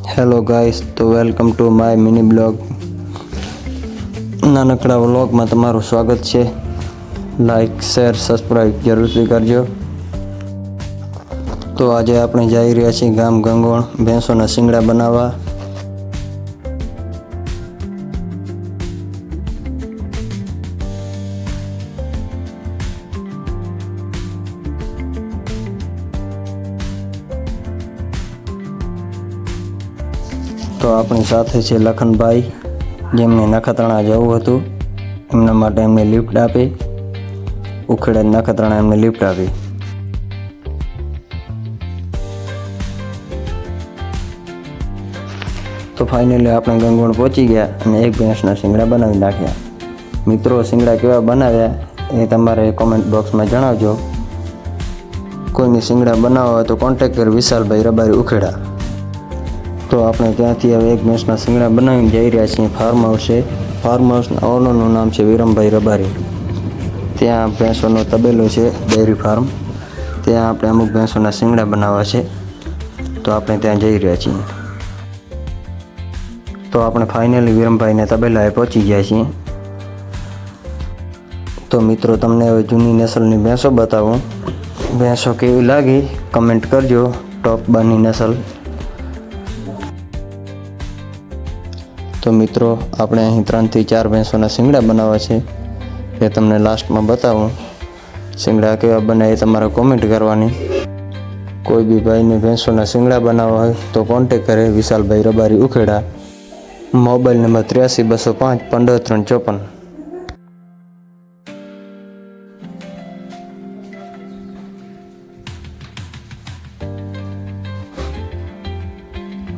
Hello guys, તો welcome to my mini blog. નાનકડા વ્લોગમાં તમારું સ્વાગત છે. લાઈક, શેર, સબસ્ક્રાઈબ જરૂરથી કરજો. તો આજે આપણે જઈ રહ્યા છીએ ગામ ગંગોણ ભેંસોના શિંગડા બનાવવા. તો આપણી સાથે છે લખનભાઈ, જેમને નખત્રાણા જવું હતું. એમના માટે એમને લિફ્ટ આપી, ઉખેડા નખત્રાણા એમને લિફ્ટ આપી. તો ફાઇનલી આપણે ગંગોણ પહોંચી ગયા અને એક ભેંસના શિંગડા બનાવી નાખ્યા. મિત્રો, શિંગડા કેવા બનાવ્યા એ તમારે કોમેન્ટ બોક્સમાં જણાવજો. કોઈને શિંગડા બનાવવા હોય તો કોન્ટેક્ટ કરી વિશાલભાઈ રબારી ઉખેડા. તો આપણે ત્યાંથી હવે એક ભેંસના શિંગડા બનાવીને જઈ રહ્યા છીએ ફાર્મ હાઉસે. ફાર્મ હાઉસના ઓનરનું નામ છે વિરમભાઈ રબારી. ત્યાં ભેંસોનો તબેલો છે, ડેરી ફાર્મ. ત્યાં આપણે અમુક ભેંસોના શિંગડા બનાવવા છે, તો આપણે ત્યાં જઈ રહ્યા છીએ. તો આપણે ફાઇનલી વિરમભાઈને તબેલાએ પહોંચી ગયા છીએ. તો મિત્રો, તમને હવે જૂની નસલની ભેંસો બતાવું. ભેંસો કેવી લાગી કમેન્ટ કરજો. ટોપ બારની નસલ. તો મિત્રો, આપણે અહીં 3 થી 4 ભેંસોના શિંગડા બનાવવા છે, એ તમને લાસ્ટમાં બતાવું. શિંગડા કેવા બને એ તમારે કોમેન્ટ કરવાની. કોઈ બી ભાઈને ભેંસોના શિંગડા બનાવવા હોય તો કોન્ટેક કરે વિશાલભાઈ રબારી ઉખેડા. Mobile number 83 205 15 354.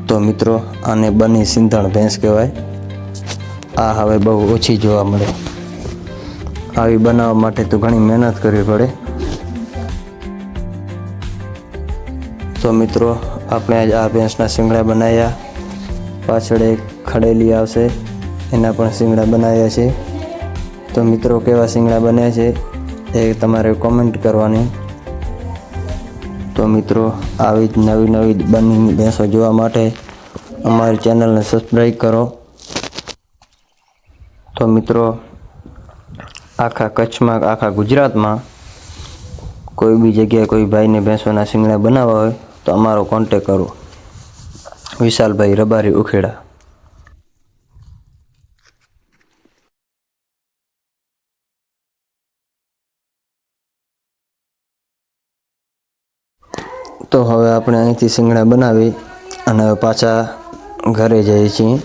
તો મિત્રો, આને બની સિંધણ ભેંસ કહેવાય. આ હવે બહુ ઓછી જોવા મળે. આવી બનાવવા માટે તો ઘણી મહેનત કરવી પડે. તો મિત્રો, આપણે આજ આ ભેંસના શિંગડા બનાવ્યા. પાછળ એક ખડેલી આવશે, એના પણ શિંગડા બનાવ્યા છે. તો મિત્રો, કેવા શિંગડા બન્યા છે એ તમારે કોમેન્ટ કરવાની. તો મિત્રો, આવી જ નવી બની ભેંસો જોવા માટે અમારી ચેનલને સબસ્ક્રાઈબ કરો. તો મિત્રો, આખા કચ્છમાં, આખા ગુજરાતમાં કોઈ બી જગ્યાએ કોઈ ભાઈને ભેંસોના શિંગડા બનાવવા હોય તો અમારો કોન્ટેક કરો વિશાલભાઈ રબારી ઉખેડા. તો હવે આપણે અહીંથી શિંગડા બનાવી અને પાછા ઘરે જઈએ છીએ.